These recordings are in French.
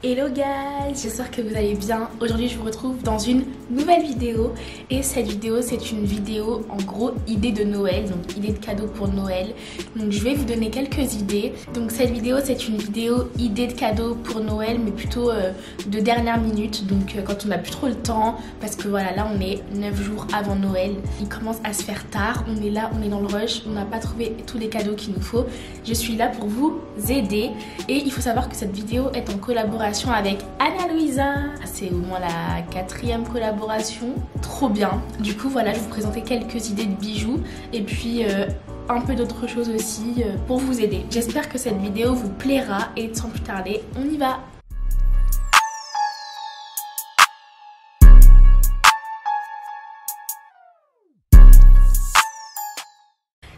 Hello guys, j'espère que vous allez bien. Aujourd'hui je vous retrouve dans une nouvelle vidéo. Et cette vidéo c'est une vidéo en gros idée de Noël, donc idée de cadeau pour Noël. Donc je vais vous donner quelques idées. Donc cette vidéo c'est une vidéo idée de cadeau pour Noël, mais plutôt de dernière minute. Donc quand on n'a plus trop le temps, parce que voilà, là on est 9 jours avant Noël. Il commence à se faire tard, on est là, on est dans le rush, on n'a pas trouvé tous les cadeaux qu'il nous faut. Je suis là pour vous aider. Et il faut savoir que cette vidéo est en collaboration avec Ana Luisa. C'est au moins la 4e collaboration. Trop bien. Du coup voilà, je vais vous présenter quelques idées de bijoux et puis un peu d'autres choses aussi pour vous aider. J'espère que cette vidéo vous plaira et sans plus tarder, on y va.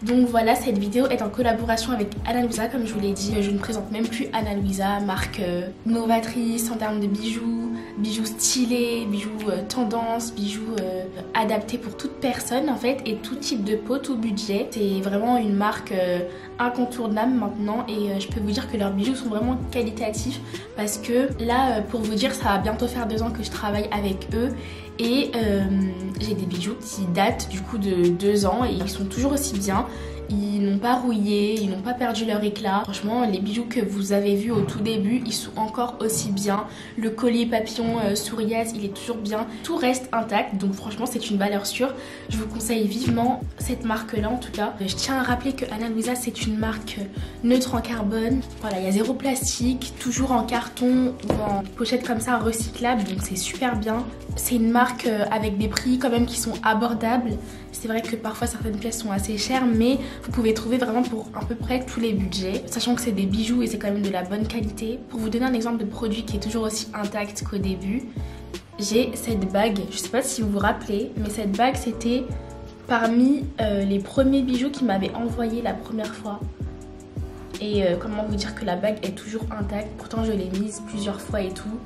Donc voilà, cette vidéo est en collaboration avec Ana Luisa, comme je vous l'ai dit. Je ne présente même plus Ana Luisa, marque novatrice en termes de bijoux, bijoux stylés, bijoux tendance, bijoux adaptés pour toute personne en fait, et tout type de peau, tout budget. C'est vraiment une marque incontournable maintenant, et je peux vous dire que leurs bijoux sont vraiment qualitatifs, parce que là, pour vous dire, ça va bientôt faire 2 ans que je travaille avec eux. Et j'ai des bijoux qui datent du coup de 2 ans et ils sont toujours aussi bien. Ils n'ont pas rouillé, ils n'ont pas perdu leur éclat. Franchement, les bijoux que vous avez vus au tout début, ils sont encore aussi bien. Le collier papillon souriaz, il est toujours bien. Tout reste intact, donc franchement, c'est une valeur sûre. Je vous conseille vivement cette marque-là en tout cas. Je tiens à rappeler que Ana Luisa, c'est une marque neutre en carbone. Voilà, il y a 0 plastique, toujours en carton ou en pochette comme ça recyclable, donc c'est super bien. C'est une marque avec des prix quand même qui sont abordables. C'est vrai que parfois certaines pièces sont assez chères, mais vous pouvez trouver vraiment pour à peu près tous les budgets, sachant que c'est des bijoux et c'est quand même de la bonne qualité. Pour vous donner un exemple de produit qui est toujours aussi intact qu'au début, j'ai cette bague. Je sais pas si vous vous rappelez, mais cette bague c'était parmi les premiers bijoux qui m'avaient envoyé la première fois. Et comment vous dire que la bague est toujours intacte, pourtant je l'ai mise plusieurs fois et tout.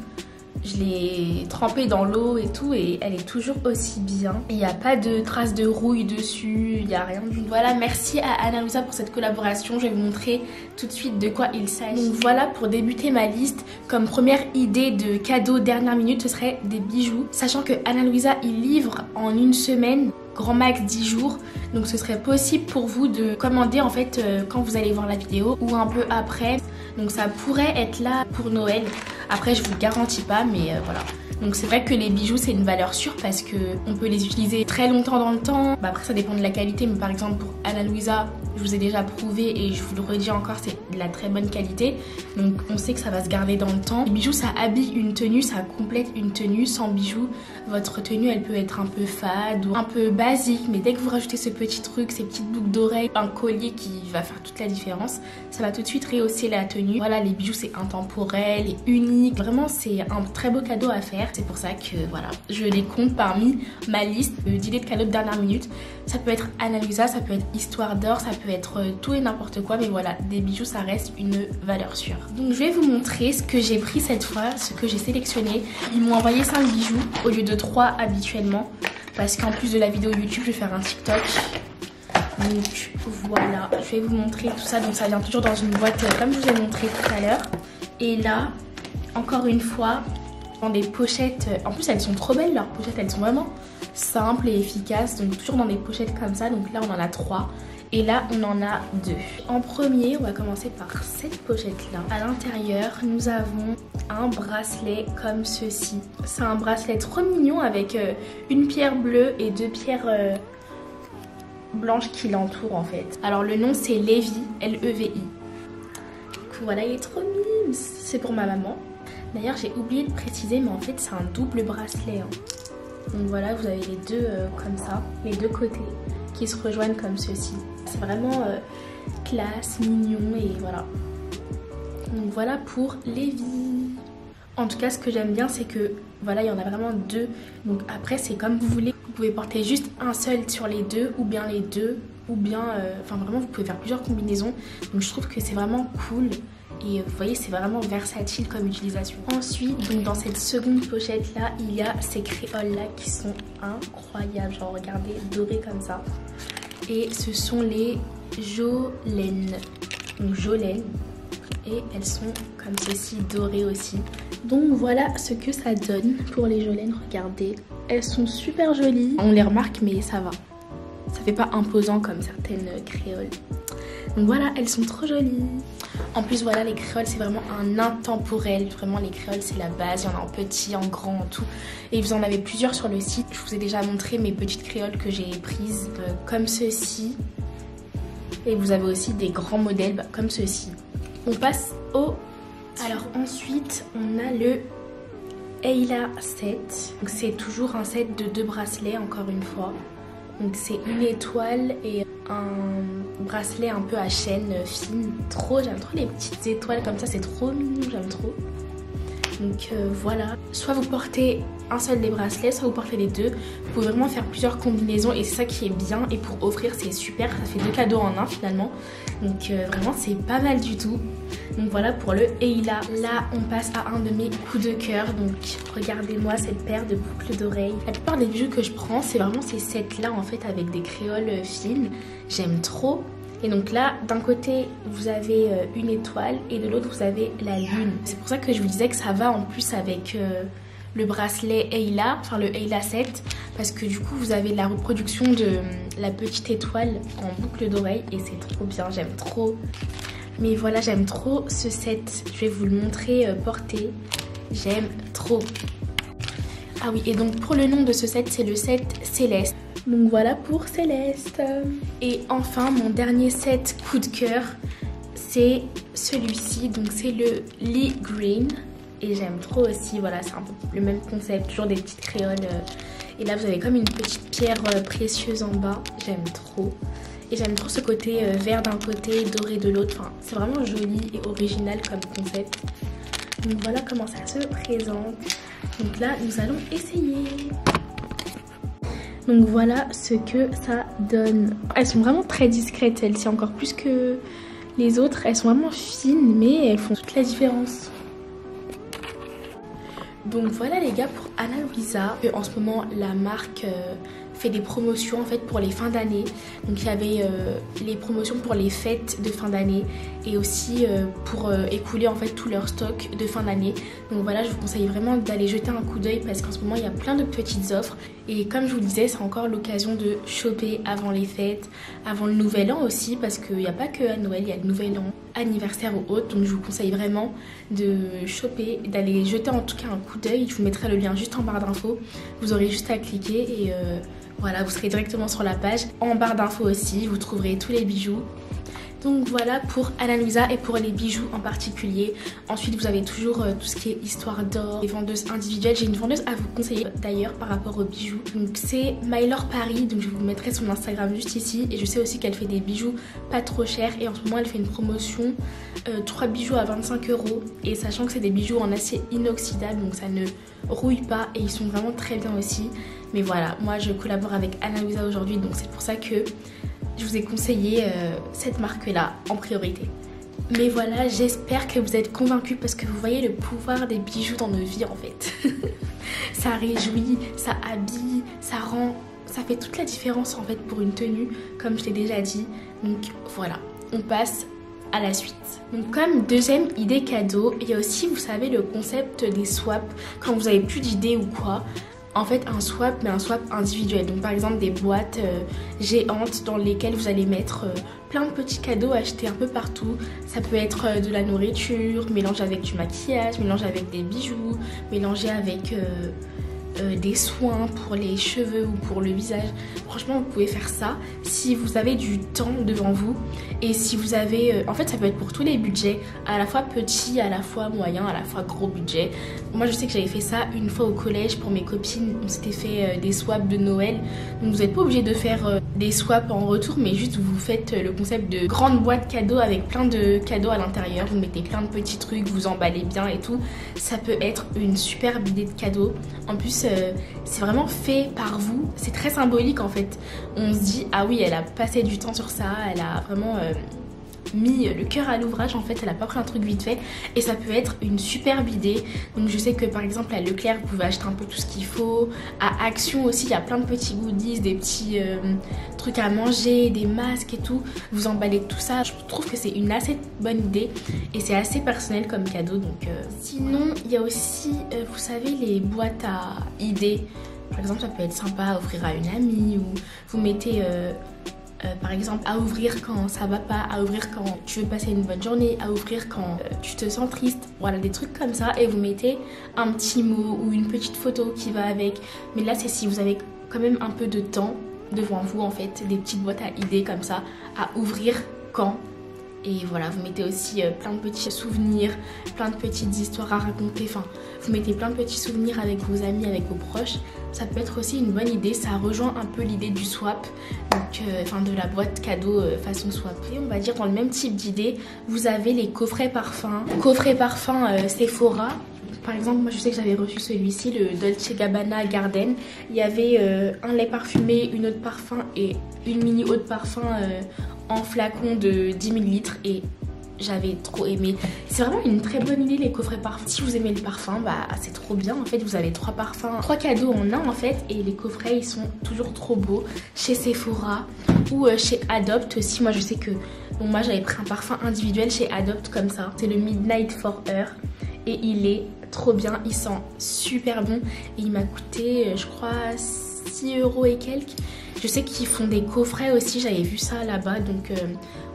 Je l'ai trempée dans l'eau et tout et elle est toujours aussi bien. Il n'y a pas de traces de rouille dessus, il n'y a rien du tout. Voilà, merci à Ana Luisa pour cette collaboration. Je vais vous montrer tout de suite de quoi il s'agit. Donc voilà, pour débuter ma liste, comme première idée de cadeau dernière minute, ce serait des bijoux. Sachant que Ana Luisa, il livre en 1 semaine, grand max 10 jours. Donc ce serait possible pour vous de commander en fait quand vous allez voir la vidéo ou un peu après. Donc ça pourrait être là pour Noël. Après je vous le garantis pas, mais voilà. Donc c'est vrai que les bijoux c'est une valeur sûre parce que on peut les utiliser très longtemps dans le temps. Après ça dépend de la qualité, mais par exemple pour Ana Luisa, je vous ai déjà prouvé et je vous le redis encore, c'est de la très bonne qualité. Donc on sait que ça va se garder dans le temps. Les bijoux ça habille une tenue, ça complète une tenue. Sans bijoux, votre tenue elle peut être un peu fade ou un peu basique, mais dès que vous rajoutez ce petit truc, ces petites boucles d'oreilles, un collier qui va faire toute la différence, ça va tout de suite rehausser la tenue. Voilà, les bijoux c'est intemporel et unique. Vraiment c'est un très beau cadeau à faire. C'est pour ça que voilà, je les compte parmi ma liste d'idées de cadeaux de dernière minute. Ça peut être Ana Luisa, ça peut être Histoire d'Or, ça peut être tout et n'importe quoi, mais voilà, des bijoux ça reste une valeur sûre. Donc je vais vous montrer ce que j'ai pris cette fois, ce que j'ai sélectionné. Ils m'ont envoyé 5 bijoux au lieu de 3 habituellement, parce qu'en plus de la vidéo YouTube, je vais faire un TikTok. Donc voilà, je vais vous montrer tout ça. Donc ça vient toujours dans une boîte comme je vous ai montré tout à l'heure. Et là, encore une fois, dans des pochettes, en plus elles sont trop belles leurs pochettes, elles sont vraiment simples et efficaces, donc toujours dans des pochettes comme ça. Donc là on en a 3 et là on en a 2. En premier, on va commencer par cette pochette là. À l'intérieur nous avons un bracelet comme ceci. C'est un bracelet trop mignon avec une pierre bleue et 2 pierres blanches qui l'entourent en fait. Alors le nom c'est Levi, L-E-V-I. Du coup voilà, il est trop mignon. C'est pour ma maman. D'ailleurs j'ai oublié de préciser, mais en fait c'est un double bracelet hein. Donc voilà, vous avez les deux comme ça, les deux côtés qui se rejoignent comme ceci. C'est vraiment classe, mignon et voilà. Donc voilà pour Levi. En tout cas ce que j'aime bien c'est que voilà, il y en a vraiment 2. Donc après c'est comme vous voulez. Vous pouvez porter juste un seul sur les 2 ou bien les 2 ou bien enfin vraiment vous pouvez faire plusieurs combinaisons. Donc je trouve que c'est vraiment cool. Et vous voyez, c'est vraiment versatile comme utilisation. Ensuite, donc dans cette seconde pochette là, il y a ces créoles là qui sont incroyables. Genre regardez, dorées comme ça. Et ce sont les Jolene. Donc Jolene. Et elles sont comme comme ceci, doré aussi. Donc voilà ce que ça donne pour les Jolene, regardez. Elles sont super jolies, on les remarque mais ça va. Ça fait pas imposant comme certaines créoles. Donc voilà, elles sont trop jolies. En plus voilà, les créoles c'est vraiment un intemporel. Vraiment les créoles c'est la base, il y en a en petit, en grand, en tout. Et vous en avez plusieurs sur le site. Je vous ai déjà montré mes petites créoles que j'ai prises comme ceci. Et vous avez aussi des grands modèles comme ceci. On passe au... Alors ensuite on a le Ayla set. C'est toujours un set de 2 bracelets encore une fois. Donc c'est une étoile et un bracelet un peu à chaîne fine. J'aime trop les petites étoiles comme ça, c'est trop mignon, j'aime trop. Donc voilà, soit vous portez un seul des bracelets, soit vous portez les deux. Vous pouvez vraiment faire plusieurs combinaisons et c'est ça qui est bien. Et pour offrir c'est super, ça fait 2 cadeaux en un finalement. Donc vraiment c'est pas mal du tout. Donc voilà pour le Ayla. Là on passe à un de mes coups de cœur. Donc regardez-moi cette paire de boucles d'oreilles. La plupart des bijoux que je prends c'est vraiment ces sets là en fait avec des créoles fines. J'aime trop. Et donc là, d'un côté, vous avez une étoile et de l'autre, vous avez la lune. C'est pour ça que je vous disais que ça va en plus avec le bracelet Ayla, enfin le Ayla 7, parce que du coup, vous avez la reproduction de la petite étoile en boucle d'oreille et c'est trop bien, j'aime trop. Mais voilà, j'aime trop ce set. Je vais vous le montrer porté. J'aime trop. Ah oui, et donc pour le nom de ce set, c'est le set Céleste. Donc voilà pour Céleste. Et enfin, mon dernier set coup de cœur, c'est celui-ci. Donc c'est le Lee Green. Et j'aime trop aussi, voilà, c'est un peu le même concept, toujours des petites créoles. Et là, vous avez comme une petite pierre précieuse en bas. J'aime trop. Et j'aime trop ce côté vert d'un côté, doré de l'autre. Enfin, c'est vraiment joli et original comme concept. Donc voilà comment ça se présente. Donc là, nous allons essayer. Donc voilà ce que ça donne. Elles sont vraiment très discrètes, celles-ci, encore plus que les autres. Elles sont vraiment fines, mais elles font toute la différence. Donc voilà les gars pour Ana Luisa. En ce moment, la marque fait des promotions en fait pour les fins d'année. Donc il y avait les promotions pour les fêtes de fin d'année et aussi pour écouler en fait tout leur stock de fin d'année. Donc voilà, je vous conseille vraiment d'aller jeter un coup d'œil parce qu'en ce moment il y a plein de petites offres et comme je vous le disais, c'est encore l'occasion de choper avant les fêtes, avant le nouvel an aussi, parce qu'il n'y a pas que à Noël, il y a le nouvel an, anniversaire ou autre. Donc je vous conseille vraiment de choper, d'aller jeter en tout cas un coup d'œil. Je vous mettrai le lien juste en barre d'infos, vous aurez juste à cliquer et voilà, vous serez directement sur la page. En barre d'infos aussi, vous trouverez tous les bijoux. Donc voilà pour Ana Luisa et pour les bijoux en particulier. Ensuite vous avez toujours tout ce qui est histoire d'or, les vendeuses individuelles. J'ai une vendeuse à vous conseiller d'ailleurs par rapport aux bijoux. Donc c'est Mylor Paris, donc je vous mettrai son Instagram juste ici. Et je sais aussi qu'elle fait des bijoux pas trop chers. Et en ce moment elle fait une promotion 3 bijoux à 25 €. Et sachant que c'est des bijoux en acier inoxydable, donc ça ne rouille pas et ils sont vraiment très bien aussi. Mais voilà, moi je collabore avec Ana Luisa aujourd'hui, donc c'est pour ça que je vous ai conseillé cette marque-là en priorité. Mais voilà, j'espère que vous êtes convaincus parce que vous voyez le pouvoir des bijoux dans nos vies en fait. Ça réjouit, ça habille, ça fait toute la différence en fait pour une tenue, comme je l'ai déjà dit. Donc voilà, on passe à la suite. Donc comme deuxième idée cadeau, il y a aussi, vous savez, le concept des swaps. Quand vous avez plus d'idées ou quoi, en fait un swap, mais un swap individuel. Donc par exemple des boîtes géantes dans lesquelles vous allez mettre plein de petits cadeaux achetés un peu partout. Ça peut être de la nourriture, mélangé avec du maquillage, mélangé avec des bijoux, mélangé avec des soins pour les cheveux ou pour le visage. Franchement vous pouvez faire ça si vous avez du temps devant vous et si vous avez en fait ça peut être pour tous les budgets, à la fois petit, à la fois moyen, à la fois gros budget. Moi je sais que j'avais fait ça une fois au collège pour mes copines, on s'était fait des swaps de Noël. Donc vous n'êtes pas obligé de faire des swaps en retour, mais juste vous faites le concept de grande boîte cadeau avec plein de cadeaux à l'intérieur. Vous mettez plein de petits trucs, vous emballez bien et tout. Ça peut être une superbe idée de cadeau. En plus c'est vraiment fait par vous, c'est très symbolique en fait. On se dit ah oui, elle a passé du temps sur ça, elle a vraiment mis le cœur à l'ouvrage en fait, elle a pas pris un truc vite fait et ça peut être une superbe idée. Donc je sais que par exemple à Leclerc vous pouvez acheter un peu tout ce qu'il faut, à Action aussi il y a plein de petits goodies, des petits trucs à manger, des masques et tout, vous emballez tout ça. Je trouve que c'est une assez bonne idée et c'est assez personnel comme cadeau. Donc sinon il y a aussi vous savez les boîtes à idées, par exemple ça peut être sympa à offrir à une amie ou vous mettez par exemple à ouvrir quand ça va pas, à ouvrir quand tu veux passer une bonne journée, à ouvrir quand tu te sens triste, voilà des trucs comme ça et vous mettez un petit mot ou une petite photo qui va avec. Mais là c'est si vous avez quand même un peu de temps devant vous en fait, des petites boîtes à idées comme ça à ouvrir quand. Et voilà, vous mettez aussi plein de petits souvenirs, plein de petites histoires à raconter. Enfin, vous mettez plein de petits souvenirs avec vos amis, avec vos proches. Ça peut être aussi une bonne idée. Ça rejoint un peu l'idée du swap, donc enfin de la boîte cadeau façon swap. Et on va dire dans le même type d'idée, vous avez les coffrets parfums. Coffret parfum Sephora. Par exemple, moi je sais que j'avais reçu celui-ci, le Dolce Gabbana Garden. Il y avait un lait parfumé, une eau de parfum et une mini eau de parfum en flacon de 10 ml et j'avais trop aimé. C'est vraiment une très bonne idée les coffrets parfums. Si vous aimez le parfum, bah c'est trop bien. En fait, vous avez 3 parfums, 3 cadeaux en un en fait. Et les coffrets, ils sont toujours trop beaux. Chez Sephora ou chez Adopt aussi. Moi, je sais que bon, moi j'avais pris un parfum individuel chez Adopt comme ça. C'est le Midnight for Her et il est trop bien. Il sent super bon et il m'a coûté, je crois, 6 € et quelques. Je sais qu'ils font des coffrets aussi, j'avais vu ça là-bas, donc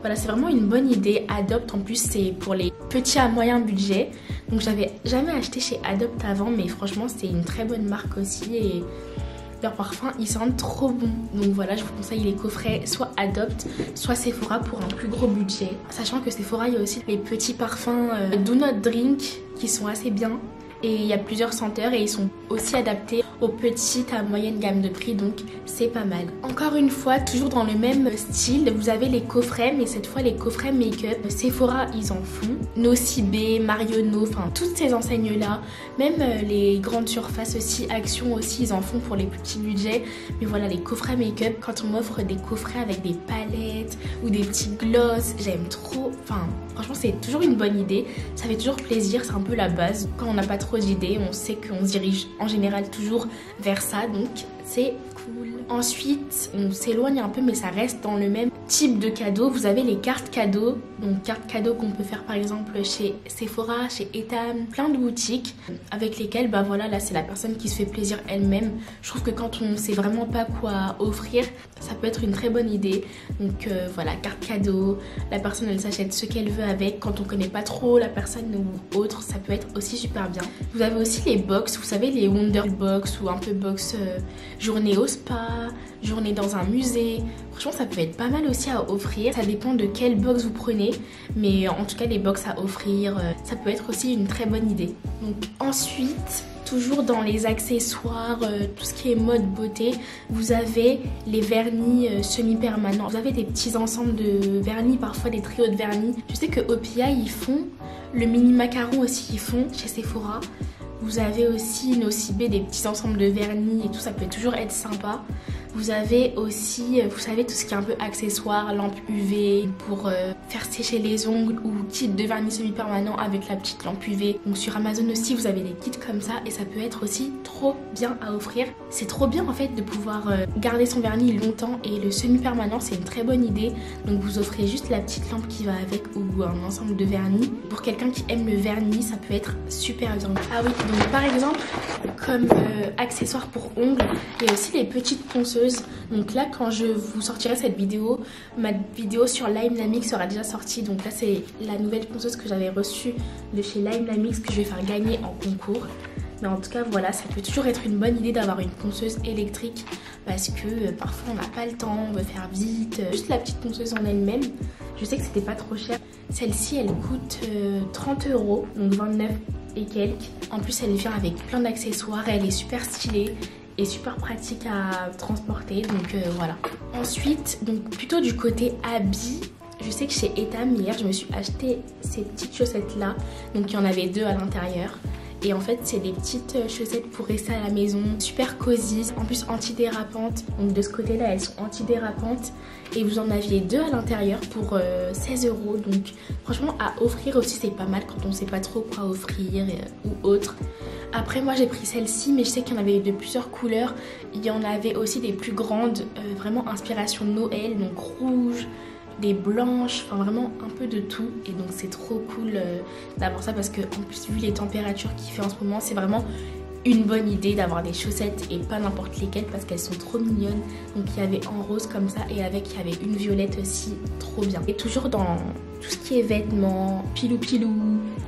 voilà, c'est vraiment une bonne idée. Adopt, en plus, c'est pour les petits à moyen budget. Donc j'avais jamais acheté chez Adopt avant, mais franchement, c'est une très bonne marque aussi et leurs parfums, ils sentent trop bon. Donc voilà, je vous conseille les coffrets, soit Adopt, soit Sephora pour un plus gros budget. Sachant que Sephora, il y a aussi les petits parfums Do Not Drink qui sont assez bien. Et il y a plusieurs senteurs et ils sont aussi adaptés aux petites à moyenne gamme de prix, donc c'est pas mal. Encore une fois, toujours dans le même style, vous avez les coffrets, mais cette fois les coffrets make-up. Sephora, ils en font. Nocibé, Marionneau, enfin toutes ces enseignes-là. Même les grandes surfaces aussi, Action aussi, ils en font pour les petits budgets. Mais voilà, les coffrets make-up, quand on m'offre des coffrets avec des palettes ou des petits gloss, j'aime trop. Enfin, franchement, c'est toujours une bonne idée. Ça fait toujours plaisir, c'est un peu la base. Quand on n'a pas trop d'idées, on sait qu'on se dirige en général toujours vers ça, donc c'est cool. Ensuite, on s'éloigne un peu, mais ça reste dans le même type de cadeau. Vous avez les cartes cadeaux, donc cartes cadeaux qu'on peut faire par exemple chez Sephora, chez Etam, plein de boutiques avec lesquelles, bah voilà, là c'est la personne qui se fait plaisir elle-même. Je trouve que quand on sait vraiment pas quoi offrir, ça peut être une très bonne idée. Donc voilà, carte cadeau, la personne elle s'achète ce qu'elle veut avec. Quand on connaît pas trop la personne ou autre, ça peut être aussi super bien. Vous avez aussi les box, vous savez, les Wonder Box ou un peu box journée au spa, journée dans un musée. Franchement, ça peut être pas mal aussi à offrir. Ça dépend de quelle box vous prenez, mais en tout cas les box à offrir, ça peut être aussi une très bonne idée. Donc ensuite, toujours dans les accessoires, tout ce qui est mode beauté, vous avez les vernis semi-permanents. Vous avez des petits ensembles de vernis, parfois des trios de vernis. Je sais que OPI ils font, le mini macaron aussi ils font chez Sephora. Vous avez aussi Nocibé, des petits ensembles de vernis et tout, ça peut toujours être sympa. Vous avez aussi, vous savez, tout ce qui est un peu accessoire, lampe UV pour faire sécher les ongles ou kit de vernis semi-permanent avec la petite lampe UV. Donc sur Amazon aussi, vous avez des kits comme ça et ça peut être aussi trop bien à offrir. C'est trop bien en fait de pouvoir garder son vernis longtemps et le semi-permanent, c'est une très bonne idée. Donc vous offrez juste la petite lampe qui va avec ou un ensemble de vernis. Pour quelqu'un qui aime le vernis, ça peut être super bien. Ah oui, donc par exemple, comme accessoire pour ongles, il y a aussi les petites ponceuses. Donc là, quand je vous sortirai cette vidéo, ma vidéo sur Lime Lamix sera déjà sortie. Donc là, c'est la nouvelle ponceuse que j'avais reçue de chez Lime Lamix que je vais faire gagner en concours. Mais en tout cas, voilà, ça peut toujours être une bonne idée d'avoir une ponceuse électrique parce que parfois on n'a pas le temps, on veut faire vite. Juste la petite ponceuse en elle-même, je sais que c'était pas trop cher. Celle-ci, elle coûte 30 €, donc 29 et quelques. En plus, elle vient avec plein d'accessoires, elle est super stylée et super pratique à transporter, donc voilà. Ensuite, donc plutôt du côté habits, je sais que chez Etam hier je me suis acheté ces petites chaussettes là, donc il y en avait 2 à l'intérieur Et en fait c'est des petites chaussettes pour rester à la maison, super cosy, en plus antidérapantes. Donc de ce côté là elles sont antidérapantes et vous en aviez 2 à l'intérieur pour 16 €. Donc franchement à offrir aussi c'est pas mal quand on sait pas trop quoi offrir ou autre. Après moi j'ai pris celle-ci, mais je sais qu'il y en avait de plusieurs couleurs. Il y en avait aussi des plus grandes, vraiment inspiration Noël, donc rouge, des blanches, enfin vraiment un peu de tout. Et donc c'est trop cool d'avoir ça parce que en plus vu les températures qu'il fait en ce moment, c'est vraiment une bonne idée d'avoir des chaussettes et pas n'importe lesquelles parce qu'elles sont trop mignonnes. Donc il y avait en rose comme ça et avec il y avait une violette aussi, trop bien. Et toujours dans tout ce qui est vêtements, pilou pilou,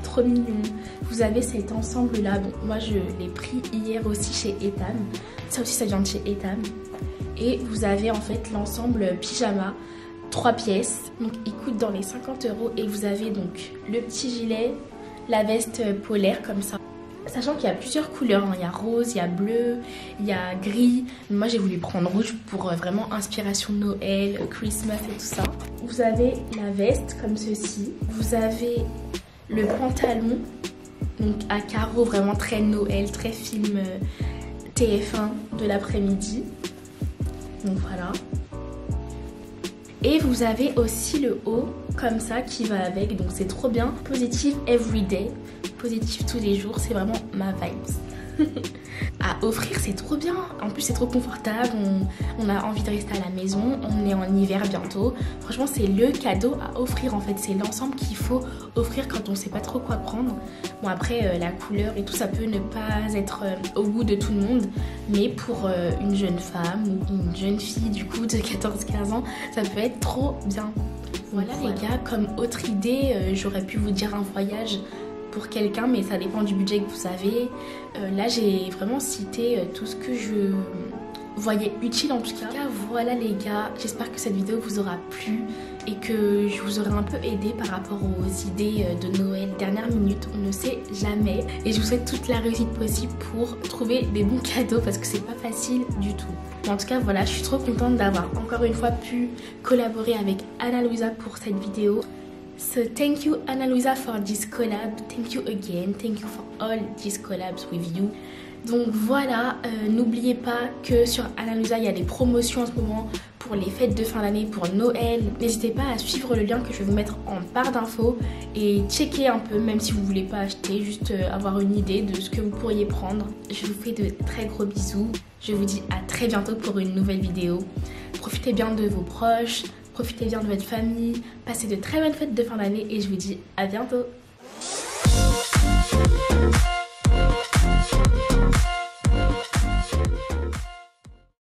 trop mignon. Vous avez cet ensemble là, bon moi je l'ai pris hier aussi chez Etam. Ça aussi ça vient de chez Etam. Et vous avez en fait l'ensemble pyjama, 3 pièces. Donc il coûte dans les 50 € et vous avez donc le petit gilet, la veste polaire comme ça. Sachant qu'il y a plusieurs couleurs, hein. Il y a rose, il y a bleu, il y a gris. Moi j'ai voulu prendre rouge pour vraiment inspiration Noël, Christmas et tout ça. Vous avez la veste comme ceci. Vous avez le pantalon, donc à carreaux, vraiment très Noël, très film TF1 de l'après-midi. Donc voilà. Et vous avez aussi le haut comme ça qui va avec, donc c'est trop bien. Positive everyday, positive tous les jours, c'est vraiment ma vibes. À offrir c'est trop bien, en plus c'est trop confortable, on a envie de rester à la maison, on est en hiver bientôt. Franchement c'est le cadeau à offrir en fait, c'est l'ensemble qu'il faut offrir quand on sait pas trop quoi prendre. Bon après la couleur et tout ça peut ne pas être au goût de tout le monde, mais pour une jeune femme ou une jeune fille du coup de 14-15 ans, ça peut être trop bien. Voilà les gars, comme autre idée, j'aurais pu vous dire un voyage pour quelqu'un, mais ça dépend du budget que vous avez. Là j'ai vraiment cité tout ce que je voyais utile en tout cas. Voilà les gars, j'espère que cette vidéo vous aura plu et que je vous aurai un peu aidé par rapport aux idées de Noël dernière minute, on ne sait jamais. Et je vous souhaite toute la réussite possible pour trouver des bons cadeaux parce que c'est pas facile du tout. Mais en tout cas voilà, je suis trop contente d'avoir encore une fois pu collaborer avec Ana Luisa pour cette vidéo. So thank you Ana Luisa for this collab, thank you again, thank you for all these collabs with you. Donc voilà, n'oubliez pas que sur Ana Luisa il y a des promotions en ce moment pour les fêtes de fin d'année, pour Noël. N'hésitez pas à suivre le lien que je vais vous mettre en barre d'infos et checker un peu, même si vous voulez pas acheter, juste avoir une idée de ce que vous pourriez prendre. Je vous fais de très gros bisous, je vous dis à très bientôt pour une nouvelle vidéo. Profitez bien de vos proches, profitez bien de votre famille, passez de très bonnes fêtes de fin d'année et je vous dis à bientôt.